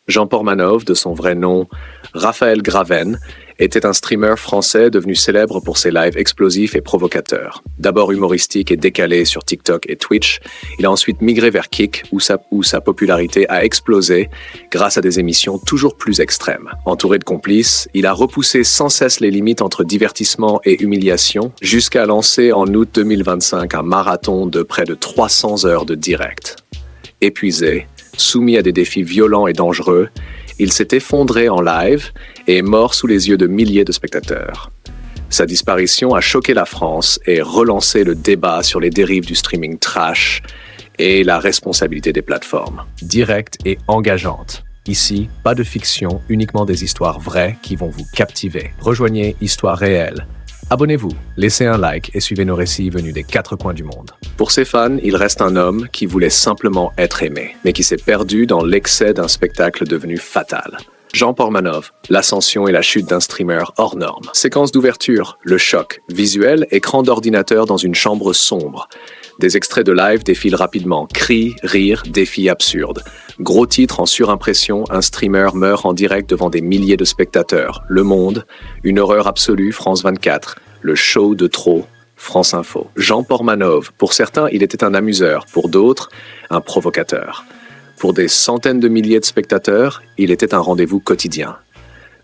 Jean Portmanov, de son vrai nom Raphaël Graven, était un streamer français devenu célèbre pour ses lives explosifs et provocateurs. D'abord humoristique et décalé sur TikTok et Twitch, il a ensuite migré vers Kick, où sa popularité a explosé grâce à des émissions toujours plus extrêmes. Entouré de complices, il a repoussé sans cesse les limites entre divertissement et humiliation, jusqu'à lancer en août 2025 un marathon de près de 300 heures de direct. Épuisé, soumis à des défis violents et dangereux, il s'est effondré en live et est mort sous les yeux de milliers de spectateurs. Sa disparition a choqué la France et relancé le débat sur les dérives du streaming trash et la responsabilité des plateformes. Directe et engageante. Ici, pas de fiction, uniquement des histoires vraies qui vont vous captiver. Rejoignez Histoire réelle. Abonnez-vous, laissez un like et suivez nos récits venus des 4 coins du monde. Pour ses fans, il reste un homme qui voulait simplement être aimé, mais qui s'est perdu dans l'excès d'un spectacle devenu fatal. Jean Portmanov, l'ascension et la chute d'un streamer hors norme. Séquence d'ouverture, le choc, visuel, écran d'ordinateur dans une chambre sombre. Des extraits de live défilent rapidement, cris, rires, défis absurdes. Gros titre en surimpression, un streamer meurt en direct devant des milliers de spectateurs. Le Monde, une horreur absolue, France 24, le show de trop, France Info. Jean Portmanov, pour certains, il était un amuseur, pour d'autres, un provocateur. Pour des centaines de milliers de spectateurs, il était un rendez-vous quotidien.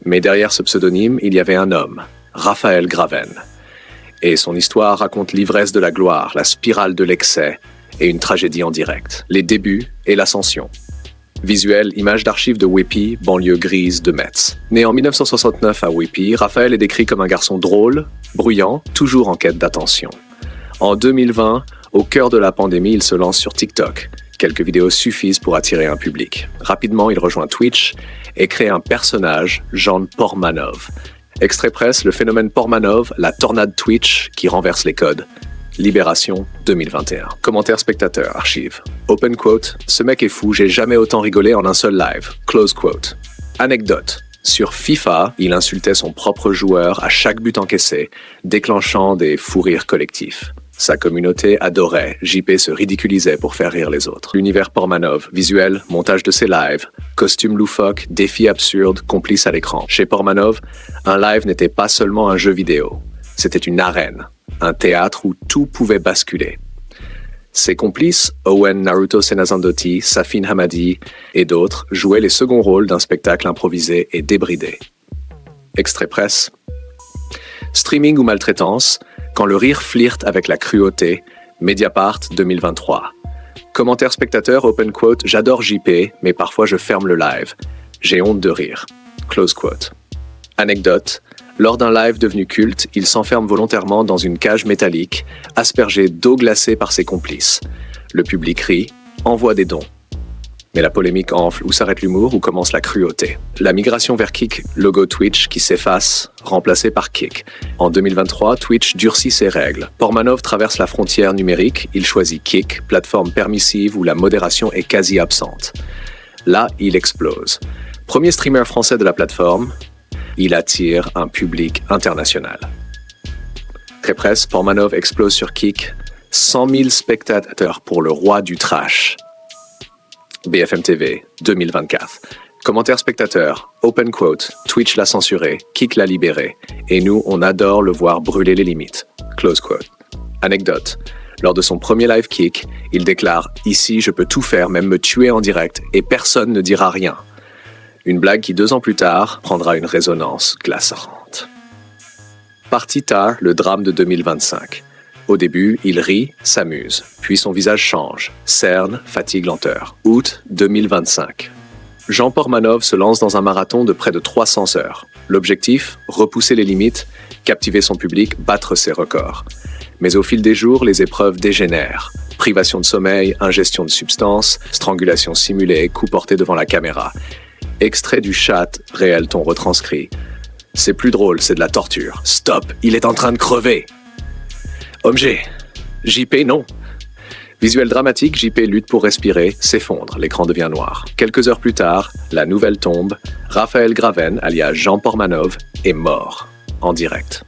Mais derrière ce pseudonyme, il y avait un homme, Raphaël Graven. Et son histoire raconte l'ivresse de la gloire, la spirale de l'excès et une tragédie en direct. Les débuts et l'ascension. Visuel, image d'archives de Whippy, banlieue grise de Metz. Né en 1969 à Whippy, Raphaël est décrit comme un garçon drôle, bruyant, toujours en quête d'attention. En 2020, au cœur de la pandémie, il se lance sur TikTok. Quelques vidéos suffisent pour attirer un public. Rapidement, il rejoint Twitch et crée un personnage, Jean Portmanov. Extrait presse, le phénomène Portmanov, la tornade Twitch qui renverse les codes. Libération 2021. Commentaire spectateur, archive. Open quote, ce mec est fou, j'ai jamais autant rigolé en un seul live. Close quote. Anecdote. Sur FIFA, il insultait son propre joueur à chaque but encaissé, déclenchant des fous rires collectifs. Sa communauté adorait, JP se ridiculisait pour faire rire les autres. L'univers Portmanov, visuel, montage de ses lives, costumes loufoques, défis absurdes, complices à l'écran. Chez Portmanov, un live n'était pas seulement un jeu vidéo, c'était une arène, un théâtre où tout pouvait basculer. Ses complices, Owen Naruto Senazandotti, Safin Hamadi et d'autres, jouaient les seconds rôles d'un spectacle improvisé et débridé. Extrait presse. Streaming ou maltraitance, quand le rire flirte avec la cruauté, Mediapart 2023. Commentaire spectateur, open quote, j'adore JP, mais parfois je ferme le live. J'ai honte de rire. Close quote. Anecdote. Lors d'un live devenu culte, il s'enferme volontairement dans une cage métallique, aspergé d'eau glacée par ses complices. Le public rit, envoie des dons. Mais la polémique enfle, où s'arrête l'humour, où commence la cruauté. La migration vers Kick, logo Twitch qui s'efface, remplacé par Kick. En 2023, Twitch durcit ses règles. Portmanov traverse la frontière numérique, il choisit Kick, plateforme permissive où la modération est quasi absente. Là, il explose. Premier streamer français de la plateforme, il attire un public international. Très presse, Portmanov explose sur Kick, 100 000 spectateurs pour le roi du trash. BFM TV, 2024. Commentaire spectateur, open quote, Twitch l'a censuré, Kick l'a libéré, et nous, on adore le voir brûler les limites. Close quote. Anecdote. Lors de son premier live Kick, il déclare « Ici, je peux tout faire, même me tuer en direct, et personne ne dira rien ». Une blague qui, 2 ans plus tard, prendra une résonance glaçante. Partita, le drame de 2025. Au début, il rit, s'amuse. Puis son visage change. Cerne, fatigue, lenteur. Août 2025. Jean Portmanov se lance dans un marathon de près de 300 heures. L'objectif, repousser les limites, captiver son public, battre ses records. Mais au fil des jours, les épreuves dégénèrent. Privation de sommeil, ingestion de substances, strangulation simulée, coup porté devant la caméra. Extrait du chat, réel ton retranscrit. C'est plus drôle, c'est de la torture. Stop, il est en train de crever. OMG, JP non. Visuel dramatique, JP lutte pour respirer, s'effondre, l'écran devient noir. Quelques heures plus tard, la nouvelle tombe, Raphaël Graven, alias Jean Portmanov, est mort, en direct.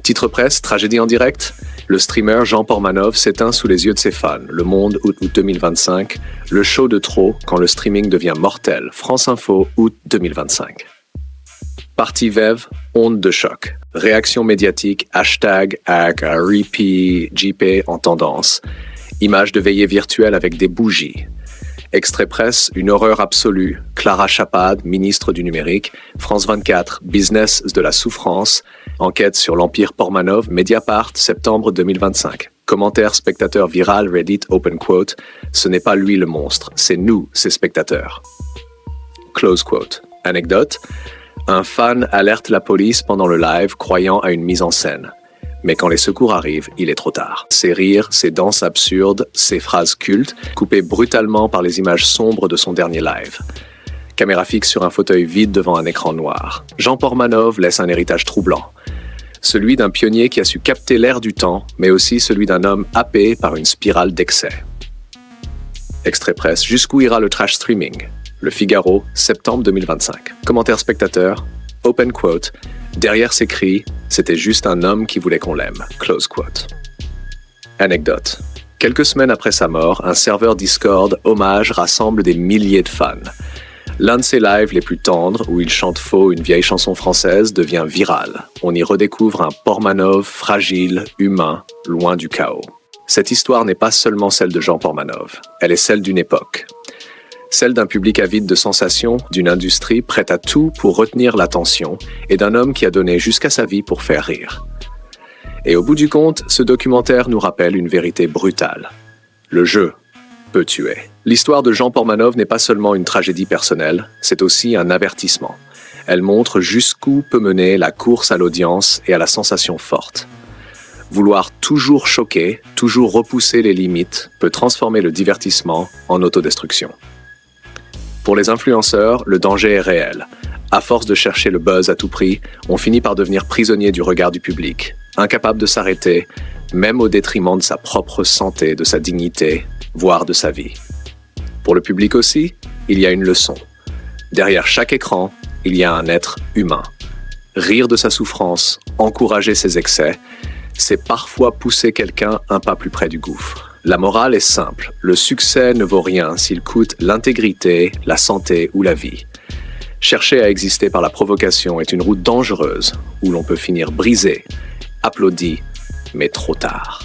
Titre presse, tragédie en direct. Le streamer Jean Portmanov s'éteint sous les yeux de ses fans. Le Monde, août 2025. Le show de trop quand le streaming devient mortel. France Info, août 2025. Partie VEV, onde de choc. Réaction médiatique, hashtag, JP en tendance. Image de veillée virtuelle avec des bougies. Extrait presse, une horreur absolue. Clara Chapad, ministre du numérique. France 24, business de la souffrance. Enquête sur l'empire Portmanov, Mediapart, septembre 2025. Commentaire spectateur viral, Reddit, open quote. Ce n'est pas lui le monstre, c'est nous, ses spectateurs. Close quote. Anecdote. Un fan alerte la police pendant le live croyant à une mise en scène. Mais quand les secours arrivent, il est trop tard. Ses rires, ses danses absurdes, ses phrases cultes, coupées brutalement par les images sombres de son dernier live. Caméra fixe sur un fauteuil vide devant un écran noir. Jean Portmanov laisse un héritage troublant. Celui d'un pionnier qui a su capter l'air du temps, mais aussi celui d'un homme happé par une spirale d'excès. Extrait presse, jusqu'où ira le trash streaming? Le Figaro, septembre 2025. Commentaire spectateur, open quote, derrière ces cris, c'était juste un homme qui voulait qu'on l'aime, close quote. Anecdote. Quelques semaines après sa mort, un serveur Discord hommage rassemble des milliers de fans. L'un de ses lives les plus tendres, où il chante faux une vieille chanson française, devient viral. On y redécouvre un Portmanov fragile, humain, loin du chaos. Cette histoire n'est pas seulement celle de Jean Portmanov, elle est celle d'une époque. Celle d'un public avide de sensations, d'une industrie prête à tout pour retenir l'attention et d'un homme qui a donné jusqu'à sa vie pour faire rire. Et au bout du compte, ce documentaire nous rappelle une vérité brutale. Le jeu peut tuer. L'histoire de Jean Portmanov n'est pas seulement une tragédie personnelle, c'est aussi un avertissement. Elle montre jusqu'où peut mener la course à l'audience et à la sensation forte. Vouloir toujours choquer, toujours repousser les limites, peut transformer le divertissement en autodestruction. Pour les influenceurs, le danger est réel. À force de chercher le buzz à tout prix, on finit par devenir prisonnier du regard du public, incapable de s'arrêter, même au détriment de sa propre santé, de sa dignité, voire de sa vie. Pour le public aussi, il y a une leçon. Derrière chaque écran, il y a un être humain. Rire de sa souffrance, encourager ses excès, c'est parfois pousser quelqu'un un pas plus près du gouffre. La morale est simple, le succès ne vaut rien s'il coûte l'intégrité, la santé ou la vie. Chercher à exister par la provocation est une route dangereuse où l'on peut finir brisé, applaudi, mais trop tard.